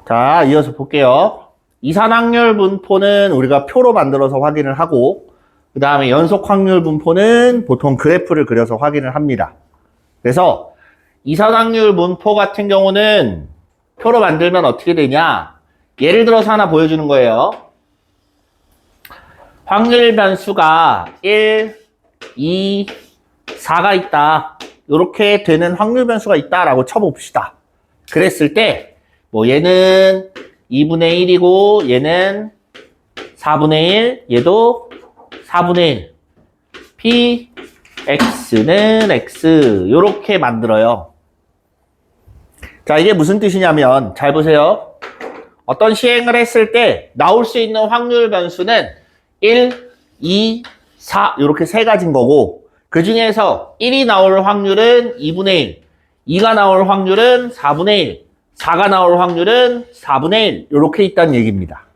자, 이어서 볼게요. 이산확률 분포는 우리가 표로 만들어서 확인을 하고, 그 다음에 연속 확률 분포는 보통 그래프를 그려서 확인을 합니다. 그래서 이산확률 분포 같은 경우는 표로 만들면 어떻게 되냐? 예를 들어서 하나 보여주는 거예요. 확률 변수가 1, 2, 4가 있다. 이렇게 되는 확률 변수가 있다라고 쳐봅시다. 그랬을 때 뭐 얘는 2분의 1이고 얘는 4분의 1, 얘도 4분의 1. P, X는 X 이렇게 만들어요. 자, 이게 무슨 뜻이냐면 잘 보세요. 어떤 시행을 했을 때 나올 수 있는 확률 변수는 1, 2, 4 이렇게 세 가지인 거고 그 중에서 1이 나올 확률은 2분의 1, 2가 나올 확률은 4분의 1, 4가 나올 확률은 4분의 1 이렇게 있다는 얘기입니다.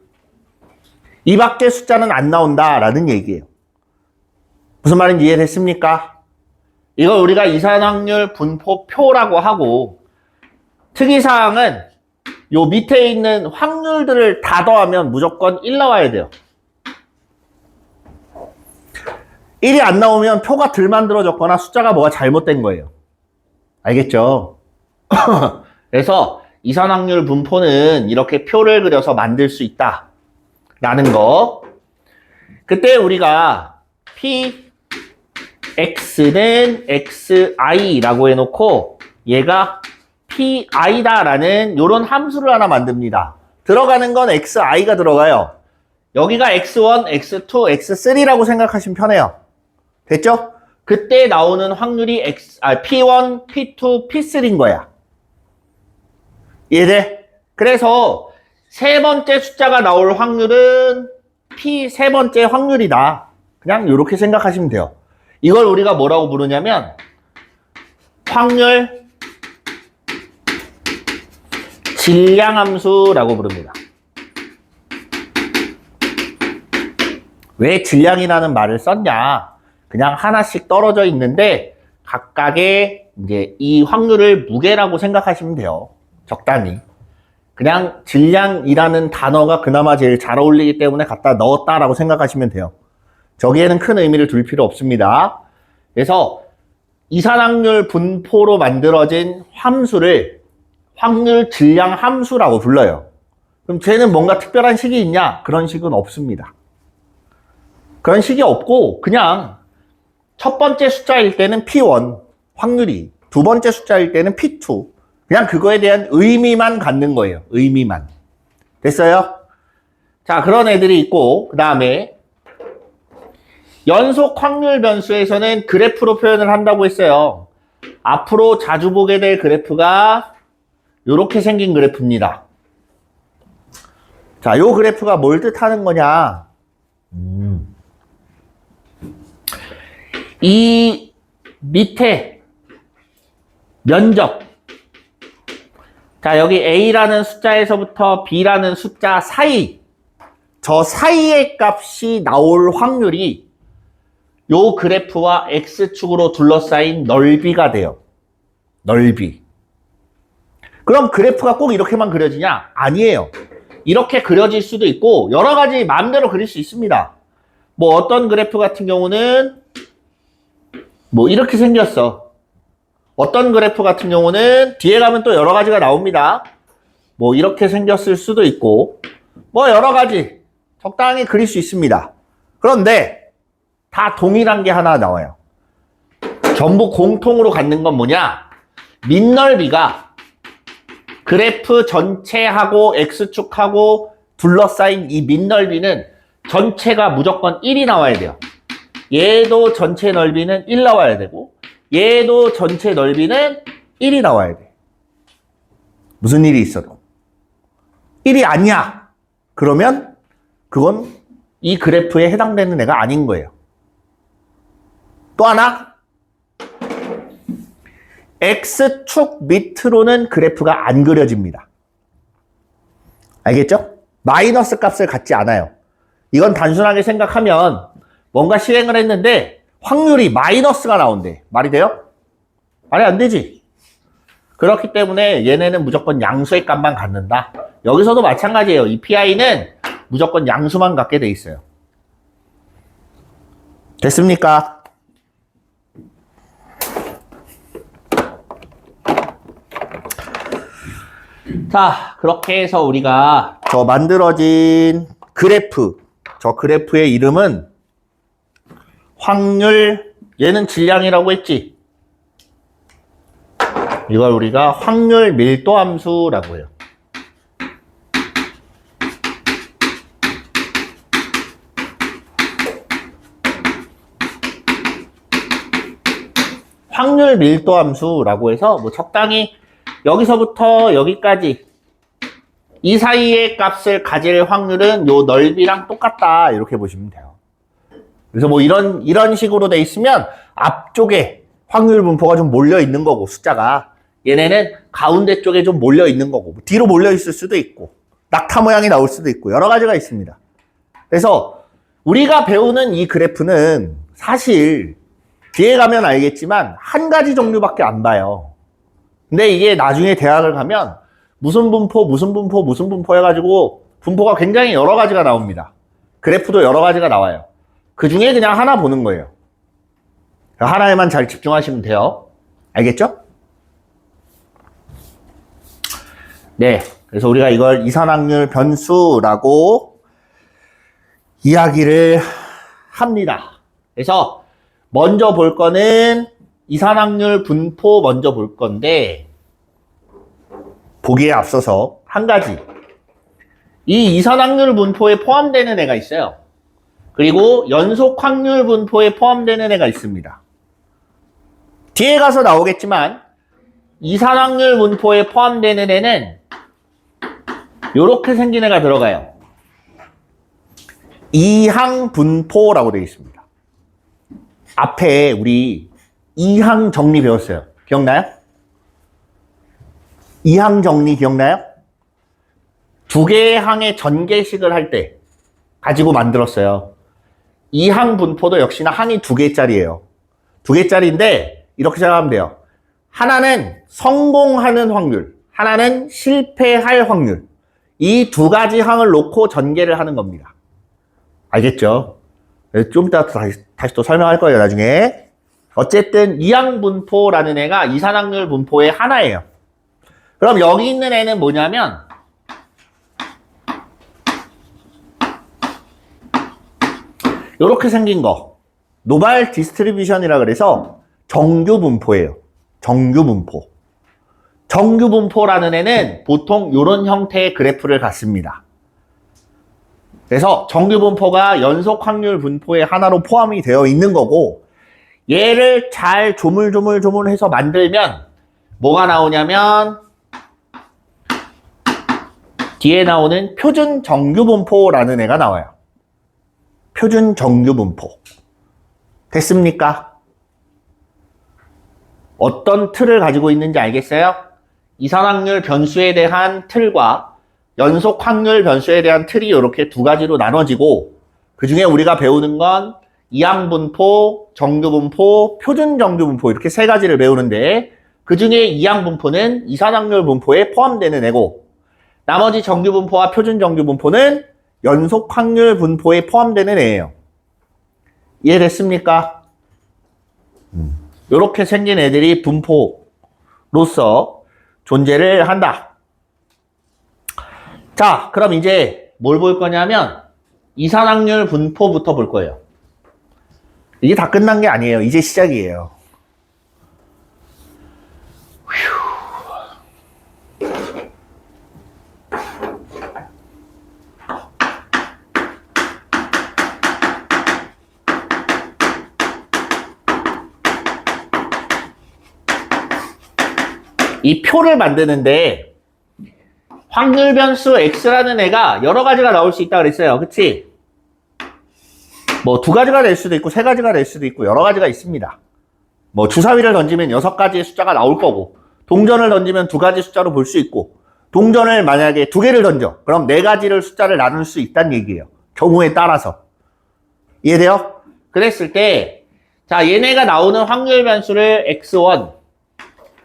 이 밖의 숫자는 안 나온다라는 얘기예요. 무슨 말인지 이해됐습니까? 이걸 우리가 이산확률 분포표라고 하고 특이사항은 요 밑에 있는 확률들을 다 더하면 무조건 1 나와야 돼요. 1이 안 나오면 표가 덜 만들어졌거나 숫자가 뭐가 잘못된 거예요. 알겠죠? 그래서 이산확률 분포는 이렇게 표를 그려서 만들 수 있다 라는 거. 그때 우리가 P, X는 XI라고 해놓고 얘가 PI다 라는 이런 함수를 하나 만듭니다. 들어가는 건 XI가 들어가요. 여기가 X1, X2, X3라고 생각하시면 편해요. 됐죠? 그때 나오는 확률이 P1, P2, P3인 거야. 이해돼? 그래서 세 번째 숫자가 나올 확률은 P 세 번째 확률이다. 그냥 이렇게 생각하시면 돼요. 이걸 우리가 뭐라고 부르냐면 확률 질량함수라고 부릅니다. 왜 질량이라는 말을 썼냐? 그냥 하나씩 떨어져 있는데 각각의 이제 이 확률을 무게라고 생각하시면 돼요. 적당히. 그냥 질량이라는 단어가 그나마 제일 잘 어울리기 때문에 갖다 넣었다라고 생각하시면 돼요. 저기에는 큰 의미를 둘 필요 없습니다. 그래서 이산확률 분포로 만들어진 함수를 확률 질량 함수라고 불러요. 그럼 쟤는 뭔가 특별한 식이 있냐? 그런 식은 없습니다. 그런 식이 없고 그냥 첫 번째 숫자일 때는 P1 확률이, 두 번째 숫자일 때는 P2 그냥 그거에 대한 의미만 갖는 거예요. 의미만. 됐어요? 자, 그런 애들이 있고 그 다음에 연속 확률 변수에서는 그래프로 표현을 한다고 했어요. 앞으로 자주 보게 될 그래프가 이렇게 생긴 그래프입니다. 자, 요 그래프가 뭘 뜻하는 거냐? 이 밑에 면적. 자, 여기 A라는 숫자에서부터 B라는 숫자 사이. 저 사이의 값이 나올 확률이 요 그래프와 X축으로 둘러싸인 넓이가 돼요. 넓이. 그럼 그래프가 꼭 이렇게만 그려지냐? 아니에요. 이렇게 그려질 수도 있고 여러 가지 마음대로 그릴 수 있습니다. 뭐 어떤 그래프 같은 경우는 뭐 이렇게 생겼어. 어떤 그래프 같은 경우는 뒤에 가면 또 여러 가지가 나옵니다. 뭐 이렇게 생겼을 수도 있고 뭐 여러 가지 적당히 그릴 수 있습니다. 그런데 다 동일한 게 하나 나와요. 전부 공통으로 갖는 건 뭐냐? 밑넓이가 그래프 전체하고 X축하고 둘러싸인 이 밑넓이는 전체가 무조건 1이 나와야 돼요. 얘도 전체 넓이는 1 나와야 되고 얘도 전체 넓이는 1이 나와야 돼. 무슨 일이 있어도. 1이 아니야. 그러면 그건 이 그래프에 해당되는 애가 아닌 거예요. 또 하나. X축 밑으로는 그래프가 안 그려집니다. 알겠죠? 마이너스 값을 갖지 않아요. 이건 단순하게 생각하면 뭔가 실행을 했는데 확률이 마이너스가 나온대. 말이 돼요? 말이 안 되지. 그렇기 때문에 얘네는 무조건 양수의 값만 갖는다. 여기서도 마찬가지예요. 이 PI는 무조건 양수만 갖게 돼 있어요. 됐습니까? 자, 그렇게 해서 우리가 저 만들어진 그래프, 저 그래프의 이름은 확률, 얘는 질량이라고 했지? 이걸 우리가 확률 밀도 함수라고 해요. 확률 밀도 함수라고 해서 뭐 적당히 여기서부터 여기까지 이 사이의 값을 가질 확률은 요 넓이랑 똑같다 이렇게 보시면 돼요. 그래서 뭐 이런 식으로 돼 있으면 앞쪽에 확률 분포가 좀 몰려 있는 거고 숫자가 얘네는 가운데 쪽에 좀 몰려 있는 거고 뒤로 몰려 있을 수도 있고 낙타 모양이 나올 수도 있고 여러 가지가 있습니다. 그래서 우리가 배우는 이 그래프는 사실 뒤에 가면 알겠지만 한 가지 종류밖에 안 봐요. 근데 이게 나중에 대학을 가면 무슨 분포, 무슨 분포, 무슨 분포 해가지고 분포가 굉장히 여러 가지가 나옵니다. 그래프도 여러 가지가 나와요. 그 중에 그냥 하나 보는 거예요. 하나에만 잘 집중하시면 돼요. 알겠죠? 네. 그래서 우리가 이걸 이산확률 변수라고 이야기를 합니다. 그래서 먼저 볼 거는 이산확률 분포 먼저 볼 건데 보기에 앞서서 한 가지 이 이산확률 분포에 포함되는 애가 있어요. 그리고 연속 확률 분포에 포함되는 애가 있습니다. 뒤에 가서 나오겠지만 이산확률 분포에 포함되는 애는 이렇게 생긴 애가 들어가요. 이항 분포라고 되어 있습니다. 앞에 우리 이항 정리 배웠어요. 기억나요? 이항 정리 기억나요? 두 개의 항의 전개식을 할 때 가지고 만들었어요. 이항 분포도 역시나 항이 두 개짜리예요. 두 개짜리인데 이렇게 생각하면 돼요. 하나는 성공하는 확률, 하나는 실패할 확률. 이 두 가지 항을 놓고 전개를 하는 겁니다. 알겠죠? 좀 이따 다시 또 설명할 거예요, 나중에. 어쨌든 이항 분포라는 애가 이산확률 분포의 하나예요. 그럼 여기 있는 애는 뭐냐면 이렇게 생긴 거 노발 디스트리뷰션이라 그래서 정규 분포예요. 정규 분포. 정규 분포라는 애는 보통 이런 형태의 그래프를 갖습니다. 그래서 정규 분포가 연속 확률 분포의 하나로 포함이 되어 있는 거고 얘를 잘 조물조물해서 만들면 뭐가 나오냐면 뒤에 나오는 표준 정규 분포라는 애가 나와요. 표준 정규 분포. 됐습니까? 어떤 틀을 가지고 있는지 알겠어요? 이산확률 변수에 대한 틀과 연속 확률 변수에 대한 틀이 이렇게 두 가지로 나눠지고 그 중에 우리가 배우는 건 이항 분포, 정규 분포, 표준 정규 분포 이렇게 세 가지를 배우는데 그 중에 이항 분포는 이산확률 분포에 포함되는 애고 나머지 정규 분포와 표준 정규 분포는 연속 확률 분포에 포함되는 애예요. 이해됐습니까? 이렇게 생긴 애들이 분포로서 존재를 한다. 자, 그럼 이제 뭘 볼 거냐면 이산확률 분포부터 볼 거예요. 이게 다 끝난 게 아니에요. 이제 시작이에요. 이 표를 만드는데 확률 변수 x라는 애가 여러 가지가 나올 수 있다 그랬어요. 그치? 뭐 두 가지가 될 수도 있고 세 가지가 될 수도 있고 여러 가지가 있습니다. 뭐 주사위를 던지면 6가지의 숫자가 나올 거고 동전을 던지면 2가지 숫자로 볼 수 있고 동전을 만약에 2개를 던져 그럼 4가지를 숫자를 나눌 수 있다는 얘기예요. 경우에 따라서. 이해돼요? 그랬을 때 자 얘네가 나오는 확률 변수를 x1,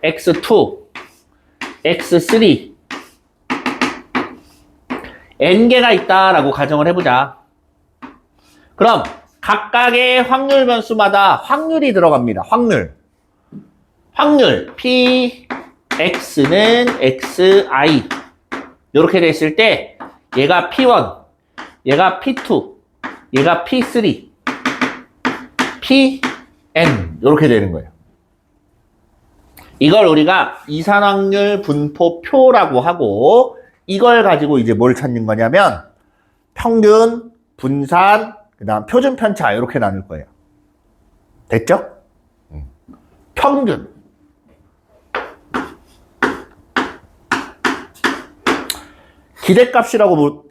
x2, x3 n개가 있다라고 가정을 해보자. 그럼 각각의 확률 변수마다 확률이 들어갑니다. 확률 p x는 xi 이렇게 됐을 때 얘가 p1, 얘가 p2, 얘가 p3, pn 이렇게 되는 거예요. 이걸 우리가 이산확률 분포표라고 하고, 이걸 가지고 이제 뭘 찾는 거냐면 평균, 분산, 그다음 표준 편차 이렇게 나눌 거예요. 됐죠? 평균.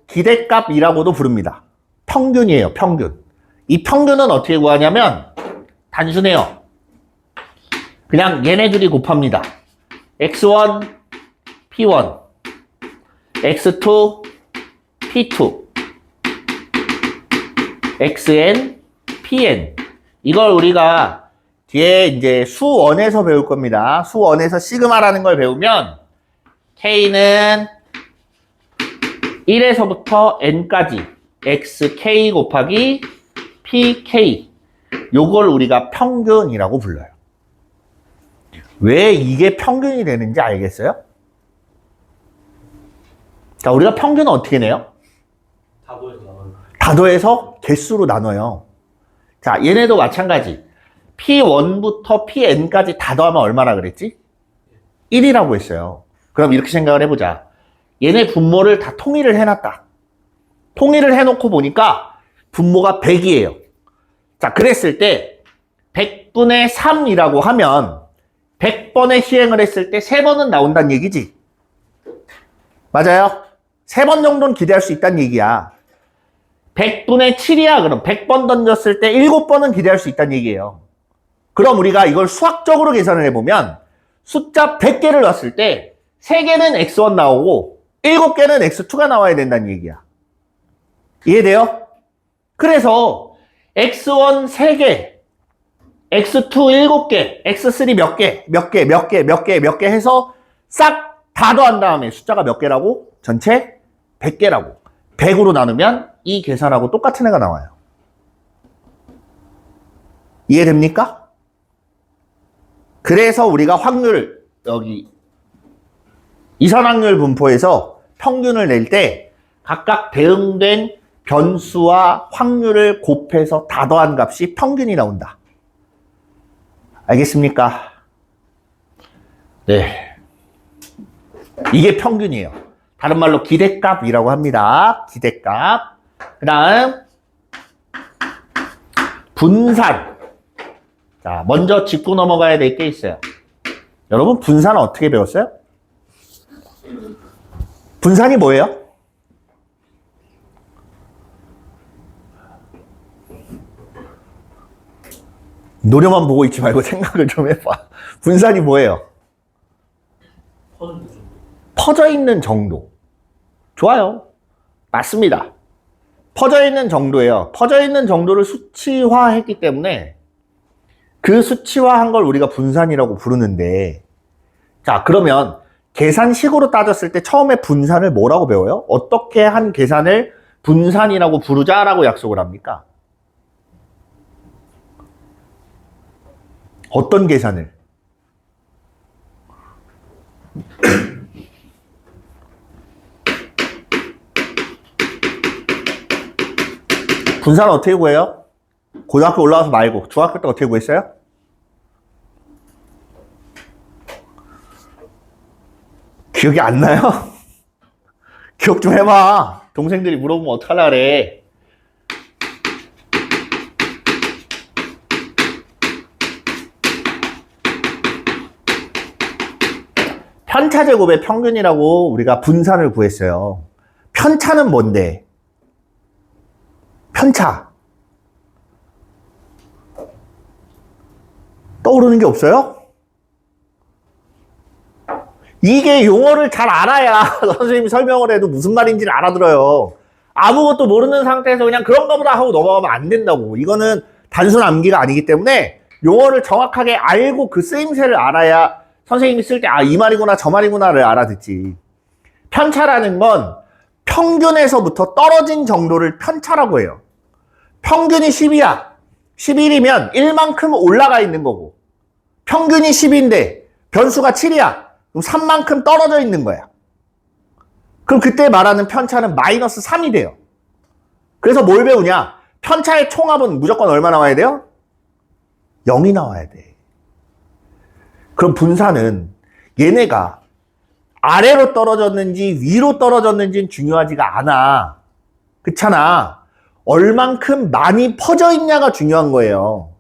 기대값이라고도 부릅니다. 평균이에요, 평균. 이 평균은 어떻게 구하냐면 단순해요. 그냥 얘네들이 곱합니다. x1, p1, x2, p2, xn, pn. 이걸 우리가 뒤에 이제 수원에서 배울 겁니다. 수원에서 시그마라는 걸 배우면 k는 1에서부터 n까지 xk 곱하기 pk, 요걸 우리가 평균이라고 불러요. 왜 이게 평균이 되는지 알겠어요? 자, 우리가 평균은 어떻게 내요? 다도해서 개수로 나눠요. 자, 얘네도 마찬가지. P1부터 Pn까지 다 더하면 얼마나 그랬지? 1이라고 했어요. 그럼 이렇게 생각을 해보자. 얘네 분모를 다 통일을 해놨다. 통일을 해놓고 보니까 분모가 100이에요. 자, 그랬을 때 100분의 3이라고 하면 100번의 시행을 했을 때 3번은 나온다는 얘기지. 맞아요? 3번 정도는 기대할 수 있다는 얘기야. 100분의 7이야. 그럼 100번 던졌을 때 7번은 기대할 수 있다는 얘기예요. 그럼 우리가 이걸 수학적으로 계산을 해보면 숫자 100개를 놨을 때 3개는 x1 나오고 7개는 x2가 나와야 된다는 얘기야. 이해돼요? 그래서 x1 3개, x2 7개, x3 몇 개 해서 싹 다 더한 다음에 숫자가 몇 개라고? 전체 100개라고. 100으로 나누면 이 계산하고 똑같은 애가 나와요. 이해됩니까? 그래서 우리가 확률, 여기 이산확률 분포에서 평균을 낼 때 각각 대응된 변수와 확률을 곱해서 다 더한 값이 평균이 나온다. 알겠습니까? 네. 이게 평균이에요. 다른 말로 기대값이라고 합니다. 기대값. 그 다음 분산. 자, 먼저 짚고 넘어가야 될 게 있어요. 여러분, 분산은 어떻게 배웠어요? 분산이 뭐예요? 노려만 보고 있지 말고 생각을 좀 해봐. 분산이 뭐예요? 퍼져 있는 정도. 좋아요. 맞습니다. 퍼져 있는 정도예요. 퍼져 있는 정도를 수치화했기 때문에 그 수치화한 걸 우리가 분산이라고 부르는데, 자, 그러면 계산식으로 따졌을 때 처음에 분산을 뭐라고 배워요? 어떻게 한 계산을 분산이라고 부르자라고 약속을 합니까? 어떤 계산을? 분산은 어떻게 구해요? 고등학교 올라와서 말고 중학교 때 어떻게 구했어요? 기억이 안 나요? 기억 좀 해봐. 동생들이 물어보면 어떡하려 그래. 편차 제곱의 평균이라고 우리가 분산을 구했어요. 편차는 뭔데? 편차. 떠오르는 게 없어요? 이게 용어를 잘 알아야 선생님이 설명을 해도 무슨 말인지를 알아들어요. 아무것도 모르는 상태에서 그냥 그런가 보다 하고 넘어가면 안 된다고. 이거는 단순 암기가 아니기 때문에 용어를 정확하게 알고 그 쓰임새를 알아야 선생님이 쓸 때 아, 이 말이구나 저 말이구나를 알아듣지. 편차라는 건 평균에서부터 떨어진 정도를 편차라고 해요. 평균이 10이야. 11이면 1만큼 올라가 있는 거고, 평균이 10인데 변수가 7이야. 그럼 3만큼 떨어져 있는 거야. 그럼 그때 말하는 편차는 마이너스 3이 돼요. 그래서 뭘 배우냐? 편차의 총합은 무조건 얼마 나와야 돼요? 0이 나와야 돼. 그럼 분산은 얘네가 아래로 떨어졌는지 위로 떨어졌는지는 중요하지가 않아. 그렇잖아. 얼만큼 많이 퍼져 있냐가 중요한 거예요.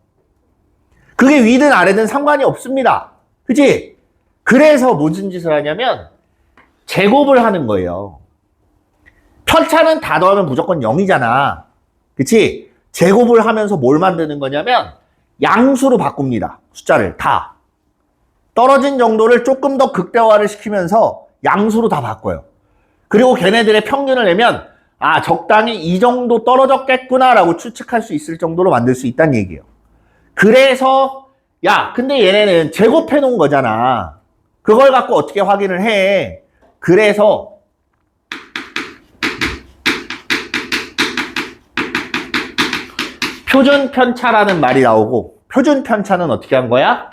그게 위든 아래든 상관이 없습니다. 그치? 그래서 무슨 짓을 하냐면 제곱을 하는 거예요. 편차는 다 더하면 무조건 0이잖아. 그치? 제곱을 하면서 뭘 만드는 거냐면 양수로 바꿉니다. 숫자를 다. 떨어진 정도를 조금 더 극대화를 시키면서 양수로 다 바꿔요. 그리고 걔네들의 평균을 내면 아, 적당히 이 정도 떨어졌겠구나 라고 추측할 수 있을 정도로 만들 수 있다는 얘기예요. 그래서 야, 근데 얘네는 제곱해 놓은 거잖아. 그걸 갖고 어떻게 확인을 해? 그래서 표준 편차라는 말이 나오고, 표준 편차는 어떻게 한 거야?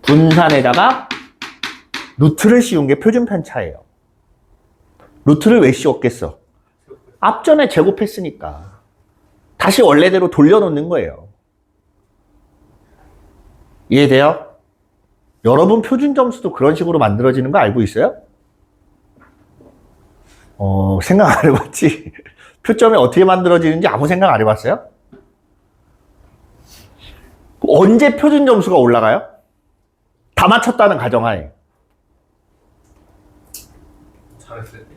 분산에다가 루트를 씌운 게 표준 편차예요. 루트를 왜 씌웠겠어? 앞전에 제곱했으니까 다시 원래대로 돌려놓는 거예요. 이해돼요? 여러분 표준 점수도 그런 식으로 만들어지는 거 알고 있어요? 생각 안 해봤지? 표점이 어떻게 만들어지는지 아무 생각 안 해봤어요? 언제 표준 점수가 올라가요? 다 맞췄다는 가정하에. 잘했을 때.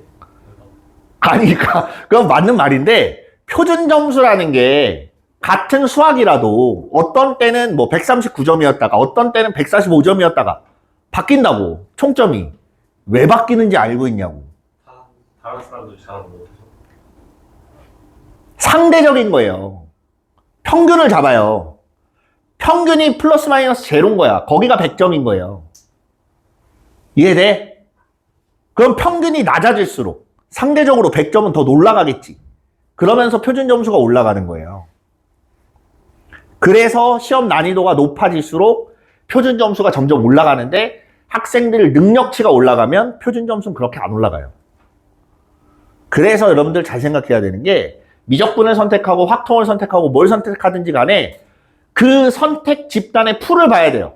아니, 그건 맞는 말인데, 표준 점수라는 게 같은 수학이라도 어떤 때는 뭐 139점이었다가 어떤 때는 145점이었다가 바뀐다고, 총점이. 왜 바뀌는지 알고 있냐고. 다른 사람들이 잘하는 못해서. 상대적인 거예요. 평균을 잡아요. 평균이 플러스 마이너스 제로인 거야. 거기가 100점인 거예요. 이해돼? 그럼 평균이 낮아질수록 상대적으로 100점은 더 올라가겠지. 그러면서 표준 점수가 올라가는 거예요. 그래서 시험 난이도가 높아질수록 표준 점수가 점점 올라가는데 학생들 능력치가 올라가면 표준 점수는 그렇게 안 올라가요. 그래서 여러분들 잘 생각해야 되는 게 미적분을 선택하고 확통을 선택하고 뭘 선택하든지 간에 그 선택 집단의 풀을 봐야 돼요.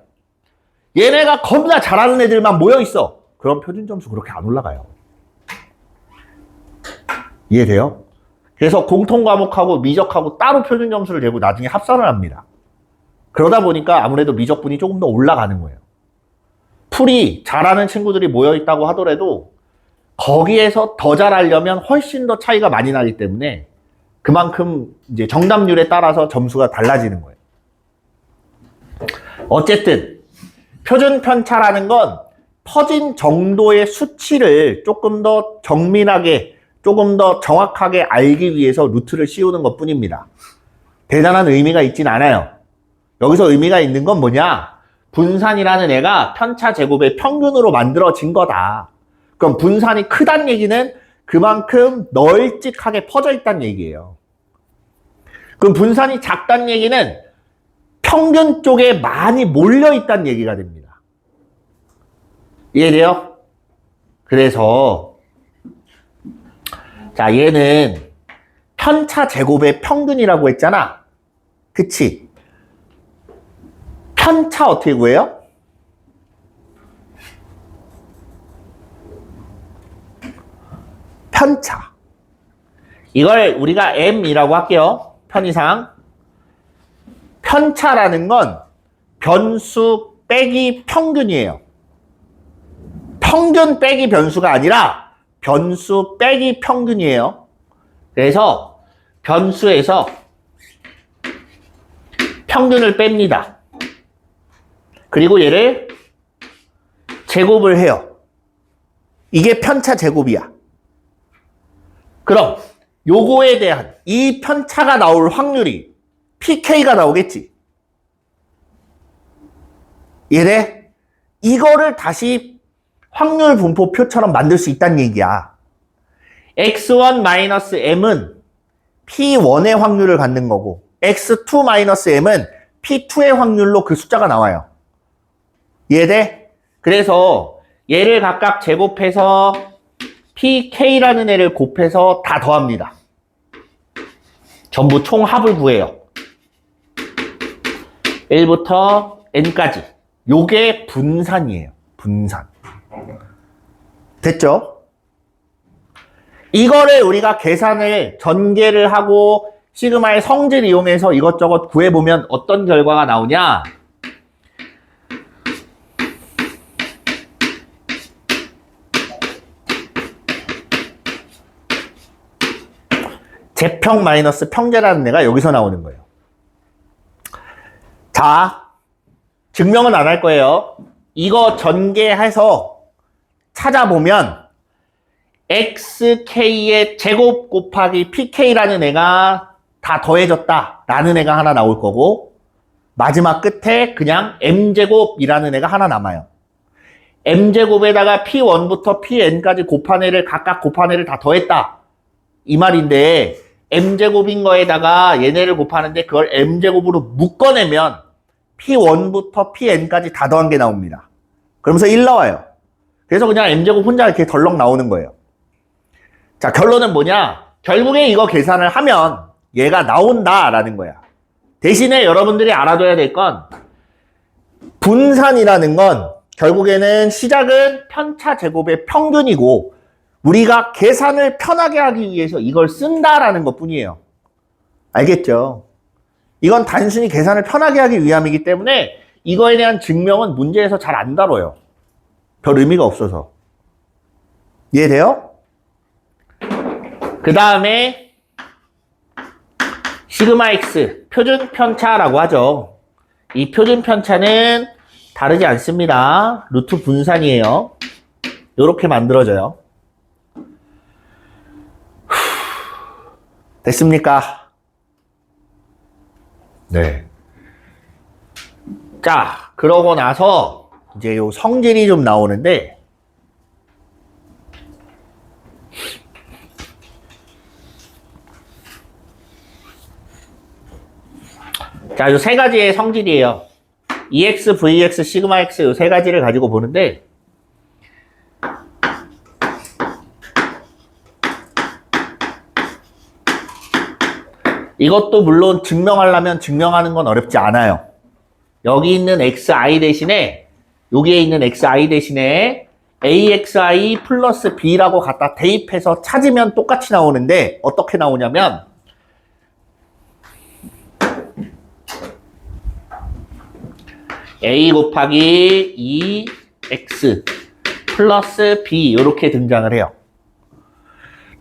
얘네가 겁나 잘하는 애들만 모여있어. 그럼 표준 점수 그렇게 안 올라가요. 이해돼요? 그래서 공통 과목하고 미적하고 따로 표준 점수를 내고 나중에 합산을 합니다. 그러다 보니까 아무래도 미적분이 조금 더 올라가는 거예요. 풀이 잘하는 친구들이 모여있다고 하더라도 거기에서 더 잘하려면 훨씬 더 차이가 많이 나기 때문에 그만큼 이제 정답률에 따라서 점수가 달라지는 거예요. 어쨌든 표준 편차라는 건 퍼진 정도의 수치를 조금 더 정밀하게, 조금 더 정확하게 알기 위해서 루트를 씌우는 것 뿐입니다. 대단한 의미가 있진 않아요. 여기서 의미가 있는 건 뭐냐? 분산이라는 애가 편차 제곱의 평균으로 만들어진 거다. 그럼 분산이 크다는 얘기는 그만큼 널찍하게 퍼져 있다는 얘기예요. 그럼 분산이 작다는 얘기는 평균 쪽에 많이 몰려 있다는 얘기가 됩니다. 이해돼요? 그래서 자, 얘는 편차 제곱의 평균이라고 했잖아. 그치? 편차 어떻게 구해요? 편차. 이걸 우리가 M이라고 할게요. 편의상. 편차라는 건 변수 빼기 평균이에요. 평균 빼기 변수가 아니라 변수 빼기 평균이에요. 그래서 변수에서 평균을 뺍니다. 그리고 얘를 제곱을 해요. 이게 편차 제곱이야. 그럼 요거에 대한 이 편차가 나올 확률이 PK가 나오겠지. 이거를 다시 확률 분포표처럼 만들 수 있다는 얘기야. x1-m은 p1의 확률을 갖는 거고 x2-m은 p2의 확률로 그 숫자가 나와요. 이해돼? 그래서 얘를 각각 제곱해서 pk라는 애를 곱해서 다 더합니다. 전부 총 합을 구해요. 1부터 n까지. 요게 분산이에요. 분산. 됐죠? 이거를 우리가 계산을 전개를 하고 시그마의 성질 이용해서 이것저것 구해보면 어떤 결과가 나오냐? 제평 마이너스 평제라는 애가 여기서 나오는 거예요. 자, 증명은 안 할 거예요. 이거 전개해서 찾아보면 xk의 제곱 곱하기 pk라는 애가 다 더해졌다 라는 애가 하나 나올 거고 마지막 끝에 그냥 m제곱이라는 애가 하나 남아요. m제곱에다가 p1부터 pn까지 곱한 애를 각각 곱한 애를 다 더했다 이 말인데 m제곱인 거에다가 얘네를 곱하는데 그걸 m제곱으로 묶어내면 p1부터 pn까지 다 더한 게 나옵니다. 그러면서 1 나와요. 그래서 그냥 m제곱 혼자 이렇게 덜렁 나오는 거예요. 자, 결론은 뭐냐? 결국에 이거 계산을 하면 얘가 나온다라는 거야. 대신에 여러분들이 알아둬야 될 건 분산이라는 건 결국에는 시작은 편차 제곱의 평균이고 우리가 계산을 편하게 하기 위해서 이걸 쓴다라는 것 뿐이에요. 알겠죠? 이건 단순히 계산을 편하게 하기 위함이기 때문에 이거에 대한 증명은 문제에서 잘 안 다뤄요. 별 의미가 없어서. 이해돼요? 그 다음에 시그마 x 표준 편차라고 하죠. 이 표준 편차는 다르지 않습니다. 루트 분산이에요. 이렇게 만들어져요. 됐습니까? 네. 자, 그러고 나서 이제 요 성질이 좀 나오는데 자, 요 세 가지의 성질이에요. EX, VX, 시그마 X 요 세 가지를 가지고 보는데 이것도 물론 증명하려면 증명하는 건 어렵지 않아요. 여기 있는 XI 대신에 여기에 있는 XI 대신에 AXI 플러스 B라고 갖다 대입해서 찾으면 똑같이 나오는데 어떻게 나오냐면 A 곱하기 2X 플러스 B 이렇게 등장을 해요.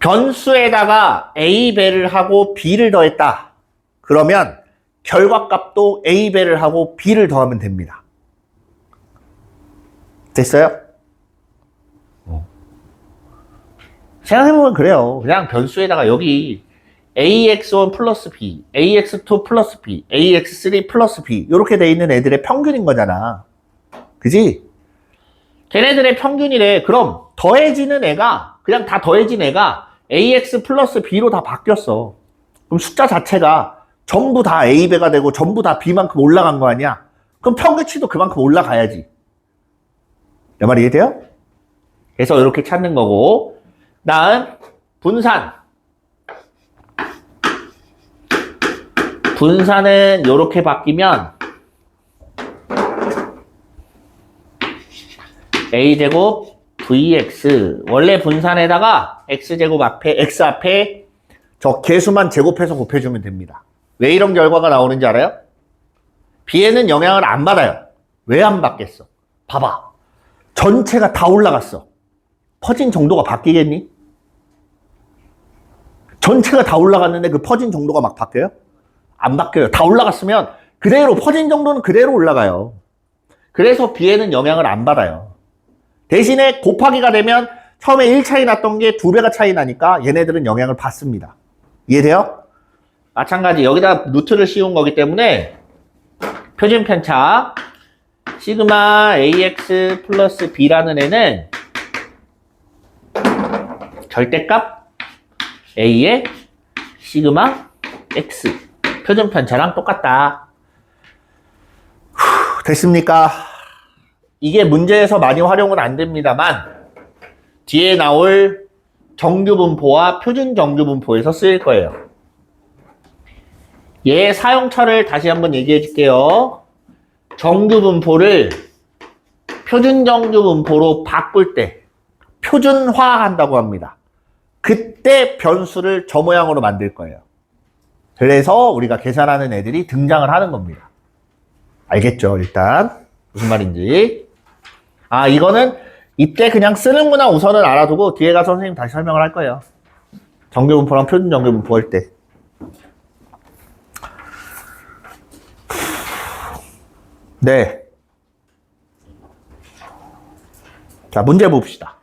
변수에다가 A배를 하고 B를 더했다. 그러면 결과값도 A배를 하고 B를 더하면 됩니다. 됐어요? 생각해보면 그래요. 그냥 변수에다가 여기 AX1 플러스 B, AX2 플러스 B, AX3 플러스 B 이렇게 돼 있는 애들의 평균인 거잖아. 그지? 걔네들의 평균이래. 그럼 더해지는 애가 그냥 다 더해진 애가 AX 플러스 B로 다 바뀌었어. 그럼 숫자 자체가 전부 다 A배가 되고 전부 다 B만큼 올라간 거 아니야? 그럼 평균치도 그만큼 올라가야지. 내 말 이해돼요? 그래서 이렇게 찾는 거고 다음 분산. 분산은 이렇게 바뀌면 A제곱 VX 원래 분산에다가 X제곱 앞에 X 앞에 저 개수만 제곱해서 곱해주면 됩니다. 왜 이런 결과가 나오는지 알아요? B에는 영향을 안 받아요. 왜 안 받겠어? 봐봐. 전체가 다 올라갔어. 퍼진 정도가 바뀌겠니? 전체가 다 올라갔는데 그 퍼진 정도가 막 바뀌어요? 안 바뀌어요. 다 올라갔으면 그대로 퍼진 정도는 그대로 올라가요. 그래서 B에는 영향을 안 받아요. 대신에 곱하기가 되면 처음에 1 차이 났던 게 2배가 차이 나니까 얘네들은 영향을 받습니다. 이해돼요? 마찬가지 여기다 루트를 씌운 거기 때문에 표준 편차 시그마 AX 플러스 B라는 애는 절대값 A의 시그마 X. 표준 편차랑 똑같다. 됐습니까? 이게 문제에서 많이 활용은 안 됩니다만 뒤에 나올 정규분포와 표준 정규분포에서 쓰일 거예요. 얘 사용처를 다시 한번 얘기해 줄게요. 정규분포를 표준 정규분포로 바꿀 때 표준화한다고 합니다. 그때 변수를 저 모양으로 만들 거예요. 그래서 우리가 계산하는 애들이 등장을 하는 겁니다. 알겠죠? 일단 무슨 말인지. 아, 이거는 이때 그냥 쓰는구나 우선은 알아두고 뒤에 가서 선생님 다시 설명을 할 거예요. 정규분포랑 표준 정규분포 할 때. 네. 자, 문제 봅시다.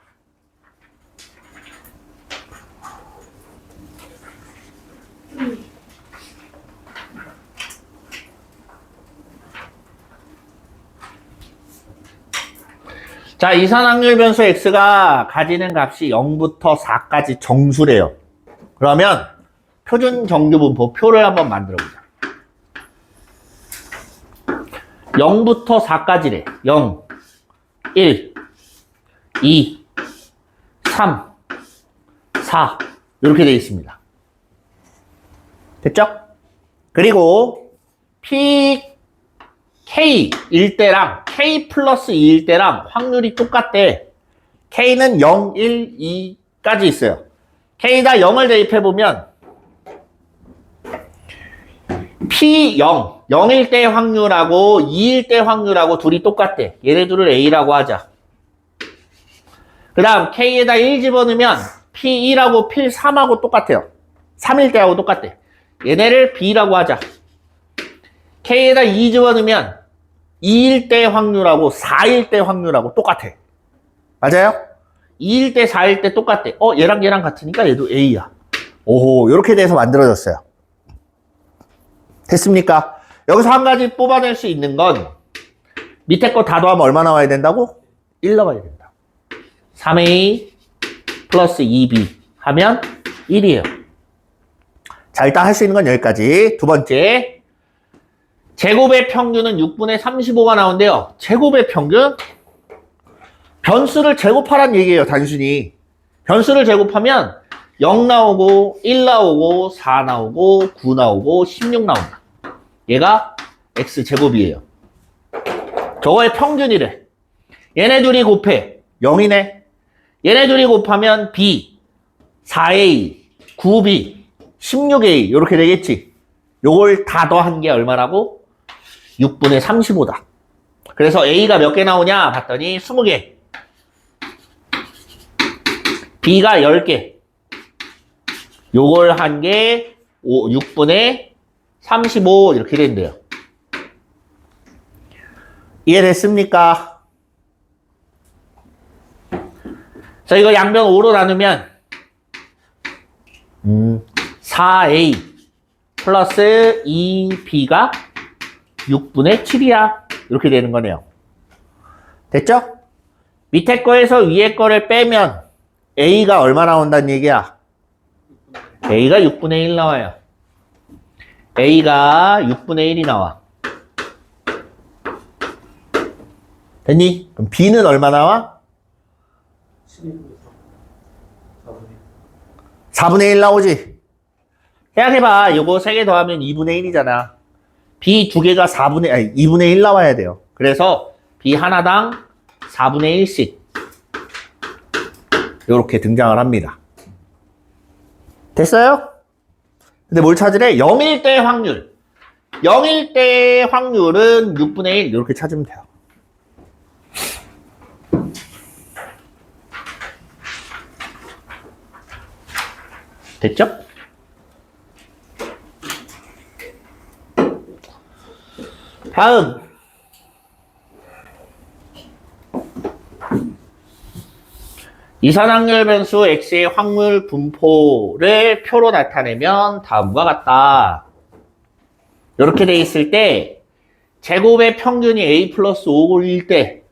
자, 이산확률 변수 x가 가지는 값이 0부터 4까지 정수래요. 그러면 표준 정규분포 표를 한번 만들어 보자. 0부터 4까지래. 0, 1, 2, 3, 4 이렇게 되어 있습니다. 됐죠? 그리고 K일 때랑 K 플러스 2일 때랑 확률이 똑같대. K는 0, 1, 2까지 있어요. K에다 0을 대입해보면 P0, 0일 때 확률하고 2일 때 확률하고 둘이 똑같대. 얘네 둘을 A라고 하자. 그 다음 K에다 1 집어넣으면 P2하고 P3하고 똑같아요. 3일 때하고 똑같대. 얘네를 B라고 하자. K에다 2 집어넣으면 2일 때 확률하고 4일 때 확률하고 똑같아. 맞아요? 2일 때 4일 때 똑같대. 얘랑 얘랑 같으니까 얘도 A야. 오호, 이렇게 돼서 만들어졌어요. 됐습니까? 여기서 한 가지 뽑아낼 수 있는 건 밑에 거 다 더하면 얼마 나와야 된다고? 1 나와야 된다. 3A 플러스 2B 하면 1이에요. 자, 일단 할 수 있는 건 여기까지. 두 번째, 제곱의 평균은 6분의 35가 나온대요. 제곱의 평균? 변수를 제곱하란 얘기예요, 단순히. 변수를 제곱하면 0 나오고 1 나오고 4 나오고 9 나오고 16 나온다. 얘가 x제곱이에요. 저거의 평균이래. 얘네 둘이 곱해. 0이네. 얘네 둘이 곱하면 b, 4a, 9b, 16a 이렇게 되겠지. 요걸 다 더한 게 얼마라고? 6분의 35다. 그래서 a가 몇 개 나오냐 봤더니 20개. b가 10개. 요걸 한 게 6분의 35 이렇게 된대요. 이해됐습니까? 자, 이거 양변 5로 나누면 4a 플러스 2b가 6분의 7이야. 이렇게 되는 거네요. 됐죠? 밑에 거에서 위에 거를 빼면 a가 얼마 나온다는 얘기야? a가 6분의 1 나와요. a가 6분의 1이 나와. 됐니? 그럼 b는 얼마 나와? 4분의 1 나오지? 생각해봐. 요거 3개 더하면 2분의 1이잖아. b 2개가 2분의 1 나와야 돼요. 그래서 b 하나당 4분의 1씩 요렇게 등장을 합니다. 됐어요? 근데 뭘 찾으래? 0일 때 확률. 0일 때 확률은 6분의 1 이렇게 찾으면 돼요. 됐죠? 다음. 이산확률 변수 x의 확률 분포를 표로 나타내면 다음과 같다. 이렇게 돼 있을 때 제곱의 평균이 a 플러스 5일 때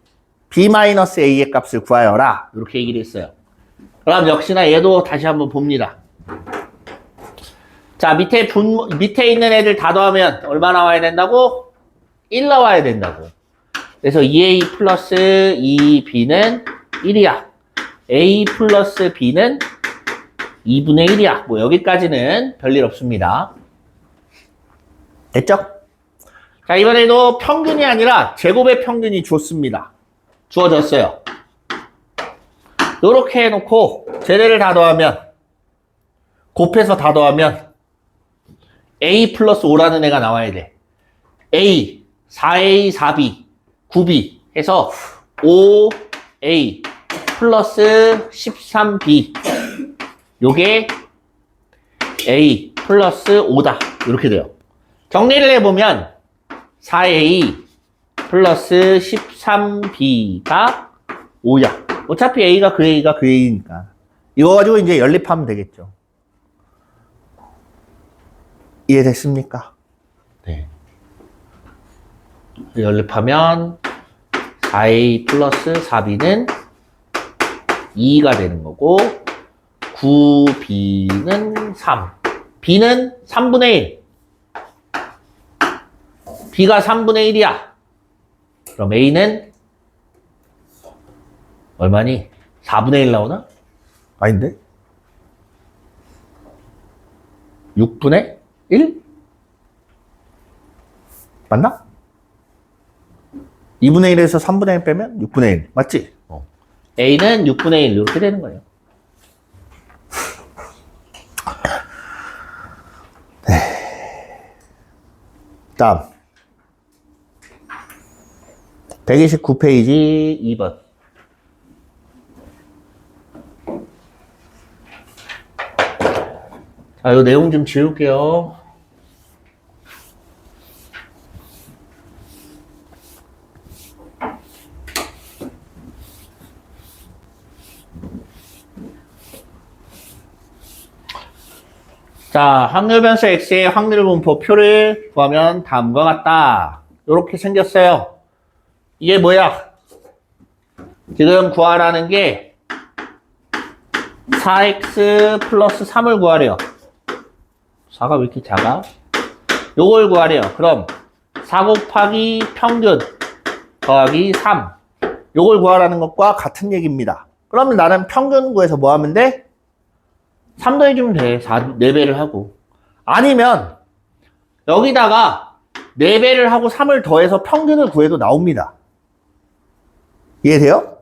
b 마이너스 a의 값을 구하여라. 이렇게 얘기를 했어요. 그럼 역시나 얘도 다시 한번 봅니다. 자, 밑에 있는 애들 다 더하면 얼마 나와야 된다고? 1 나와야 된다고. 그래서 2A 플러스 2B는 1이야. A 플러스 B는 2분의 1이야. 뭐 여기까지는 별일 없습니다. 됐죠? 자, 이번에도 평균이 아니라 제곱의 평균이 주어졌어요. 이렇게 해놓고 쟤네를 다 더하면 곱해서 다 더하면 A 플러스 5라는 애가 나와야 돼. A, 4A, 4B, 9B 해서 5A 플러스 13B 요게 A 플러스 5다. 이렇게 돼요. 정리를 해보면 4A 플러스 13B가 5야. 어차피 A가 그 A가 그 A니까. 이거 가지고 이제 연립하면 되겠죠. 이해됐습니까? 네. 연립하면 4A 플러스 4B는 2가 되는 거고 9B는 3. B는 3분의 1. B가 3분의 1이야. 그럼 A는 얼마니? 4분의 1 나오나? 아닌데? 6분의 1? 맞나? 2분의 1에서 3분의 1 빼면 6분의 1. 맞지? A는 6분의 1 이렇게 되는 거예요. 네. 다음 129페이지 2번. 자, 이 내용 좀 지울게요. 자, 확률 변수 x의 확률 분포표를 구하면 다음과 같다. 이렇게 생겼어요. 이게 뭐야? 지금 구하라는 게 4x 플러스 3을 구하래요. 4가 왜 이렇게 작아? 요걸 구하래요. 그럼 4 곱하기 평균 더하기 3 요걸 구하라는 것과 같은 얘기입니다. 그러면 나는 평균 구해서 뭐 하면 돼? 3 더해주면 돼. 4배를 하고. 아니면 여기다가 4배를 하고 3을 더해서 평균을 구해도 나옵니다. 이해돼요?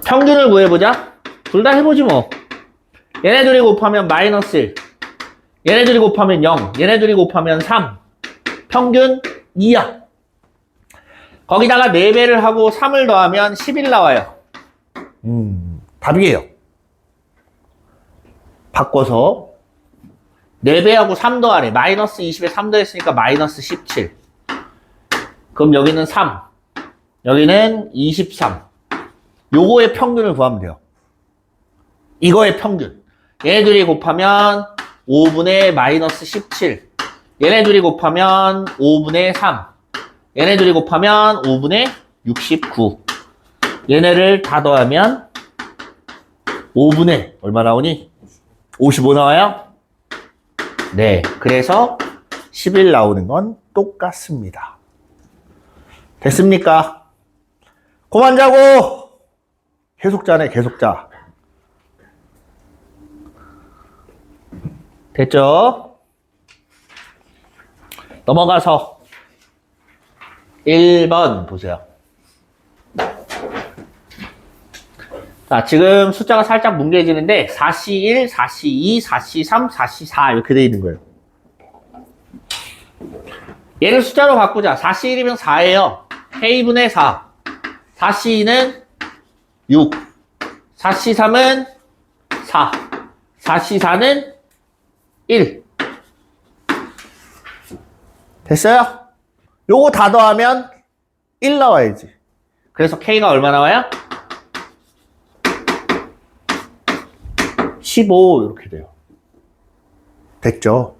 평균을 구해보자. 둘 다 해보지 뭐. 얘네들이 곱하면 마이너스 1. 얘네들이 곱하면 0. 얘네들이 곱하면 3. 평균 2야. 거기다가 4배를 하고 3을 더하면 11 나와요. 답이에요. 바꿔서 4배하고 3 더하래. 마이너스 20에 3 더했으니까 마이너스 17. 그럼 여기는 3. 여기는 23. 요거의 평균을 구하면 돼요. 이거의 평균. 얘네들이 곱하면 5분의 마이너스 17. 얘네들이 곱하면 5분의 3. 얘네들이 곱하면 5분의 69. 얘네를 다 더하면 5분의 얼마 나오니? 55 나와요? 네. 그래서 11 나오는 건 똑같습니다. 됐습니까? 그만 자고! 계속자네, 계속자. 됐죠? 넘어가서 1번 보세요. 자, 지금 숫자가 살짝 뭉개지는데 4C1, 4C2, 4C3, 4C4 이렇게 돼 있는 거예요. 얘를 숫자로 바꾸자. 4C1이면 4예요. K분의 4. 4C2는 6. 4C3은 4. 4C4는 1. 됐어요? 요거 다 더하면 1 나와야지. 그래서 K가 얼마 나와요? 15 이렇게 돼요. 됐죠?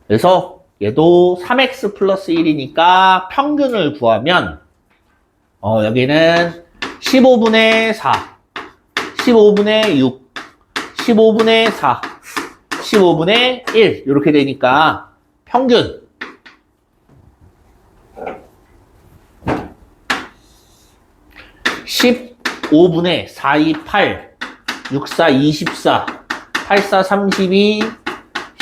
그래서 얘도 3x 플러스 1이니까 평균을 구하면 여기는 15분의 4, 15분의 6, 15분의 4, 15분의 1 이렇게 되니까 평균 15분의 4, 2, 8, 6, 4, 24, 8, 4, 32,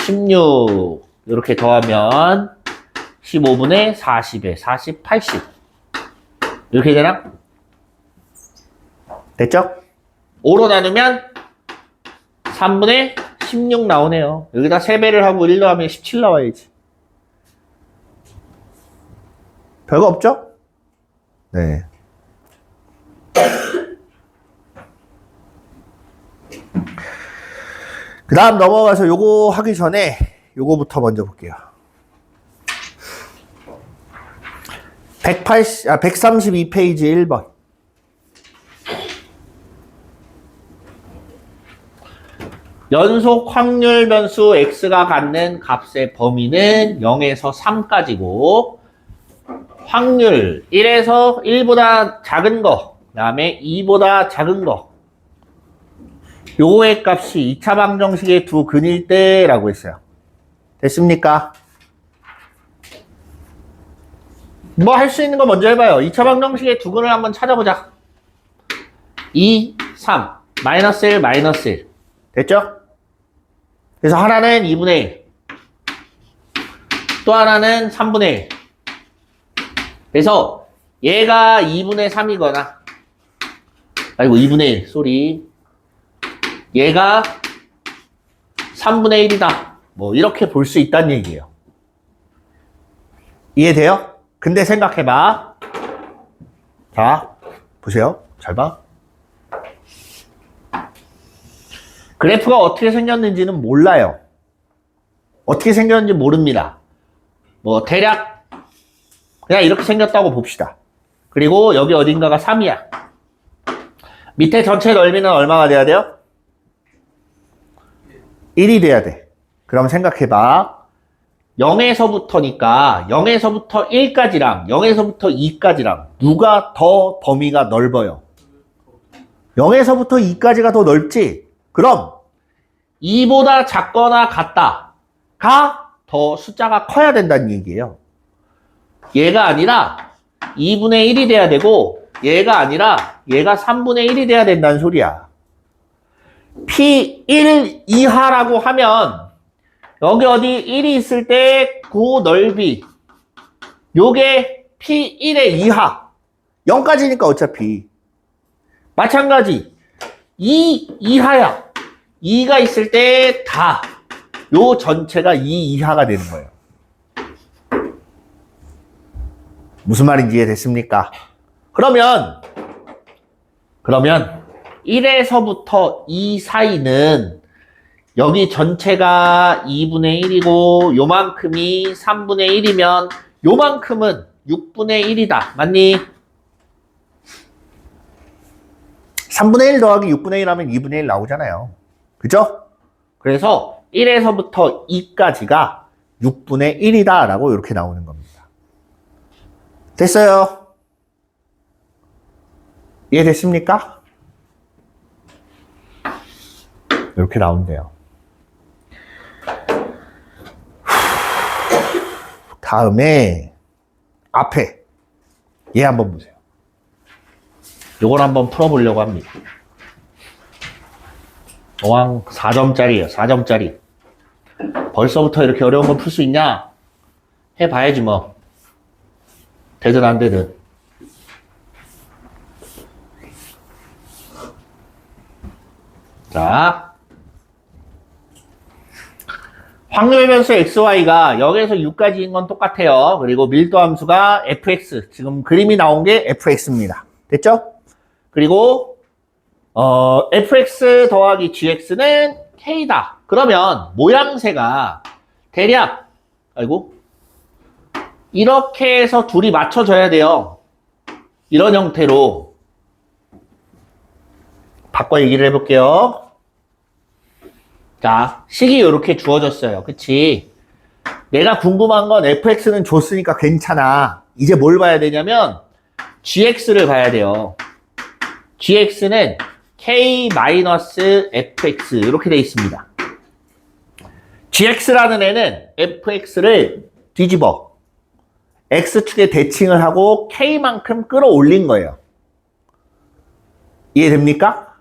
16 이렇게 더하면 15분의 40에 40, 80 이렇게 되나? 됐죠? 5로 나누면 3분의 16 나오네요. 여기다 3배를 하고 1 더하면 17 나와야지. 별거 없죠? 네. 그 다음 넘어가서 요거 하기 전에 요거부터 먼저 볼게요. 132페이지 1번. 연속 확률 변수 x가 갖는 값의 범위는 0에서 3까지고 확률 1에서 1보다 작은 거, 그 다음에 2보다 작은 거 요거의 값이 2차 방정식의 두 근일 때라고 했어요. 됐습니까? 뭐 할 수 있는 거 먼저 해봐요. 2차 방정식의 두 근을 한번 찾아보자. 2, 3, 마이너스 1, 마이너스 1 됐죠? 그래서 하나는 2분의 1, 또 하나는 3분의 1. 그래서 얘가 2분의 3이거나, 아이고 2분의 1, 쏘리. 얘가 3분의 1이다. 뭐 이렇게 볼 수 있다는 얘기예요. 이해돼요? 근데 생각해봐. 자, 보세요. 잘 봐. 그래프가 어떻게 생겼는지는 몰라요. 어떻게 생겼는지 모릅니다. 뭐 대략 그냥 이렇게 생겼다고 봅시다. 그리고 여기 어딘가가 3이야. 밑에 전체 넓이는 얼마가 돼야 돼요? 1이 돼야 돼. 그럼 생각해봐. 0에서부터니까 0에서부터 1까지랑 0에서부터 2까지랑 누가 더 범위가 넓어요? 0에서부터 2까지가 더 넓지? 그럼 2보다 작거나 같다가 더 숫자가 커야 된다는 얘기예요. 얘가 아니라 2분의 1이 돼야 되고 얘가 아니라 얘가 3분의 1이 돼야 된다는 소리야. P1 이하라고 하면 여기 어디 1이 있을 때 그 넓이 요게 P1의 이하 0까지니까 어차피 마찬가지 2 이하야. 2가 있을 때 다 요 전체가 2 이하가 되는 거예요. 무슨 말인지 이해됐습니까? 그러면 1에서부터 2 사이는 여기 전체가 2분의 1이고 요만큼이 3분의 1이면 요만큼은 6분의 1이다. 맞니? 3분의 1 더하기 6분의 1 하면 2분의 1 나오잖아요. 그죠? 그래서 1에서부터 2까지가 6분의 1이다 라고 이렇게 나오는 겁니다. 됐어요? 이해됐습니까? 이렇게 나온대요. 다음에 앞에 얘 한번 보세요. 요걸 한번 풀어보려고 합니다. 어항 4점짜리예요. 4점짜리. 벌써부터 이렇게 어려운 걸 풀 수 있냐? 해봐야지 뭐. 되든 안 되든. 자. 확률 변수 xy가 0에서 6까지인 건 똑같아요. 그리고 밀도 함수가 fx. 지금 그림이 나온 게 fx입니다. 됐죠? 그리고 fx 더하기 gx는 k다. 그러면 모양새가 대략 이렇게 해서 둘이 맞춰져야 돼요. 이런 형태로 바꿔 얘기를 해볼게요. 자, 식이 이렇게 주어졌어요. 그치? 내가 궁금한 건 fx는 줬으니까 괜찮아. 이제 뭘 봐야 되냐면 gx를 봐야 돼요. gx는 k-fx 이렇게 되어 있습니다. gx라는 애는 fx를 뒤집어 x축에 대칭을 하고 k만큼 끌어올린 거예요. 이해됩니까?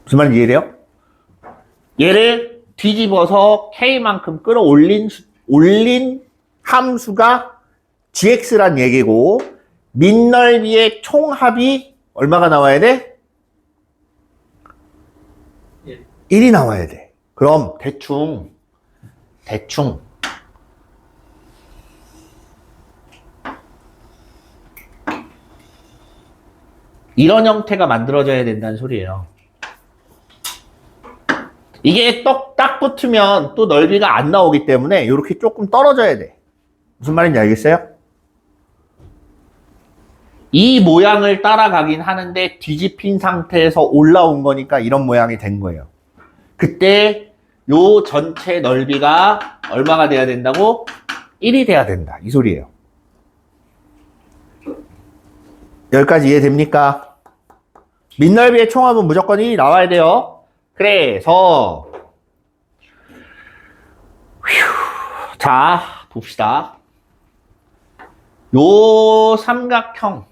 무슨 말인지 이해돼요? 얘를 뒤집어서 k만큼 끌어올린 함수가 gx란 얘기고 밑넓이의 총합이 얼마가 나와야 돼? 1이 나와야 돼. 그럼 대충 이런 형태가 만들어져야 된다는 소리예요. 이게 딱 붙으면 또 넓이가 안 나오기 때문에 이렇게 조금 떨어져야 돼. 무슨 말인지 알겠어요? 이 모양을 따라가긴 하는데 뒤집힌 상태에서 올라온 거니까 이런 모양이 된 거예요. 그때 요 전체 넓이가 얼마가 돼야 된다고? 1이 돼야 된다. 이 소리예요. 여기까지 이해됩니까? 밑넓이의 총합은 무조건 1이 나와야 돼요. 그래서 자, 봅시다. 요 삼각형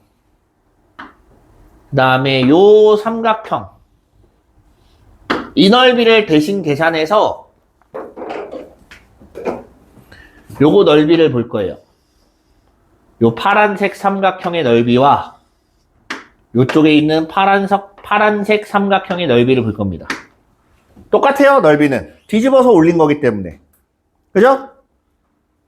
그 다음에 요 삼각형 이 넓이를 대신 계산해서 요거 넓이를 볼 거예요. 요 파란색 삼각형의 넓이와 요쪽에 있는 파란색 삼각형의 넓이를 볼 겁니다. 똑같아요, 넓이는. 뒤집어서 올린 거기 때문에. 그죠?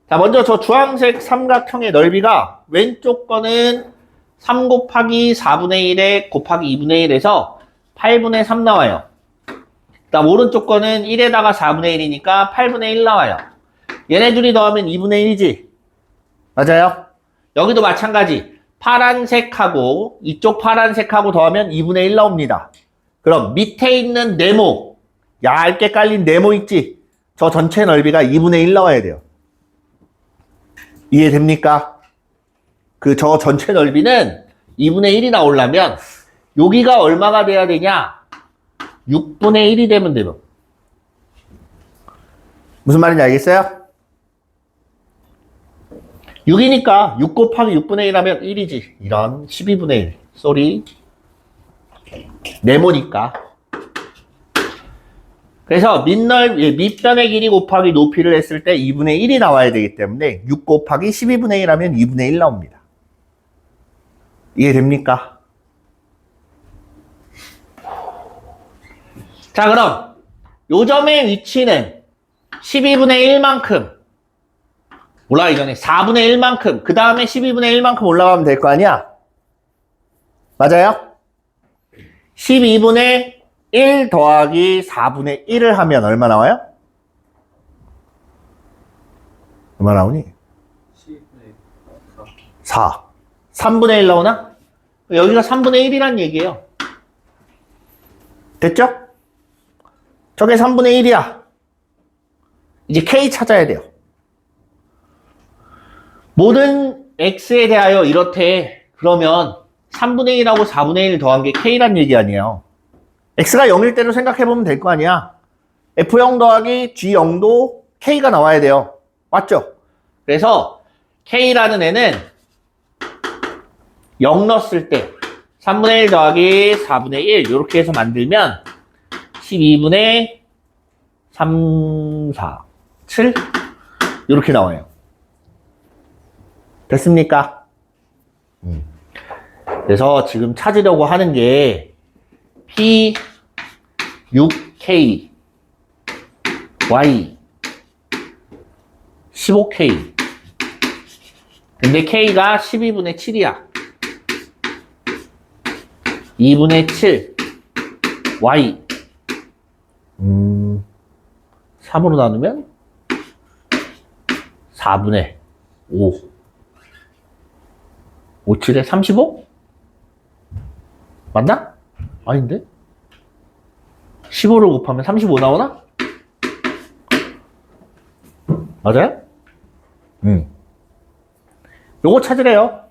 자, 먼저 저 주황색 삼각형의 넓이가 왼쪽 거는 3 곱하기 4분의 1에 곱하기 2분의 1에서 8분의 3 나와요. 그다음 오른쪽 거는 1에다가 4분의 1이니까 8분의 1 나와요. 얘네 둘이 더하면 2분의 1이지? 맞아요? 여기도 마찬가지. 파란색하고 이쪽 파란색하고 더하면 2분의 1 나옵니다. 그럼 밑에 있는 네모, 얇게 깔린 네모 있지? 저 전체 넓이가 2분의 1 나와야 돼요. 이해됩니까? 저 전체 넓이는 2분의 1이 나오려면 여기가 얼마가 돼야 되냐? 6분의 1이 되면 돼요. 무슨 말인지 알겠어요? 6이니까 6 곱하기 6분의 1 하면 1이지. 이런 12분의 1. 쏘리. 네모니까. 그래서 밑변의 길이 곱하기 높이를 했을 때 2분의 1이 나와야 되기 때문에 6 곱하기 12분의 1 하면 2분의 1 나옵니다. 이해됩니까? 자, 그럼 요 점의 위치는 12분의 1만큼 올라가기 전에 4분의 1만큼 그 다음에 12분의 1만큼 올라가면 될 거 아니야? 맞아요? 12분의 1 더하기 4분의 1을 하면 얼마 나와요? 얼마 나오니? 4. 3분의 1 나오나? 여기가 3분의 1이란 얘기예요. 됐죠? 저게 3분의 1이야. 이제 K 찾아야 돼요. 모든 X에 대하여 이렇대. 그러면 3분의 1하고 4분의 1 더한 게 K란 얘기 아니에요. X가 0일 때로 생각해보면 될 거 아니야. F0 더하기 G0도 K가 나와야 돼요. 맞죠? 그래서 K라는 애는 0 넣었을 때 3분의 1 더하기 4분의 1 이렇게 해서 만들면 12분의 3, 4, 7 이렇게 나와요. 됐습니까? 그래서 지금 찾으려고 하는 게 P, 6K, Y, 15K. 근데 K가 12분의 7이야. 2분의 7, Y. 3으로 나누면 4분의 5. 5, 7에 35? 맞나? 아닌데? 15를 곱하면 35 나오나? 맞아요? 요거 찾으래요.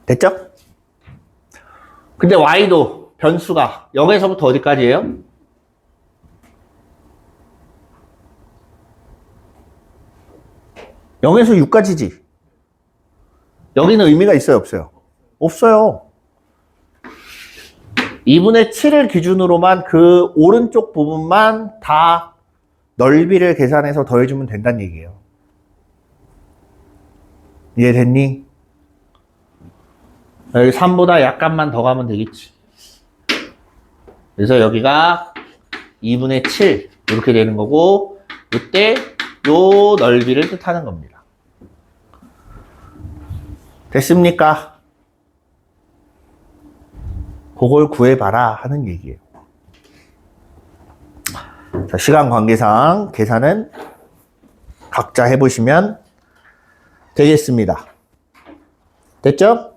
됐죠? 근데 y도 변수가 0에서부터 어디까지예요? (0에서) (6까지지) 여기는 의미가 있어요 없어요? 없어요. 2분의 7을 기준으로만 그 오른쪽 부분만 다 넓이를 계산해서 더해주면 된다는 얘기예요. 이해됐니? 여기 3보다 약간만 더 가면 되겠지. 그래서 여기가 2분의 7 이렇게 되는 거고, 이때 요 넓이를 뜻하는 겁니다. 됐습니까? 그걸 구해봐라 하는 얘기예요. 자, 시간 관계상 계산은 각자 해보시면 되겠습니다. 됐죠?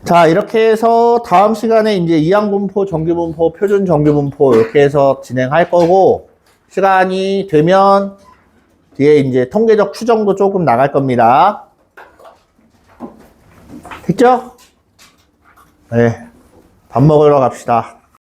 자, 이렇게 해서 다음 시간에 이제 이항분포, 정규분포, 표준 정규분포 이렇게 해서 진행할 거고, 시간이 되면 뒤에 이제 통계적 추정도 조금 나갈 겁니다. 됐죠? 네. 밥 먹으러 갑시다.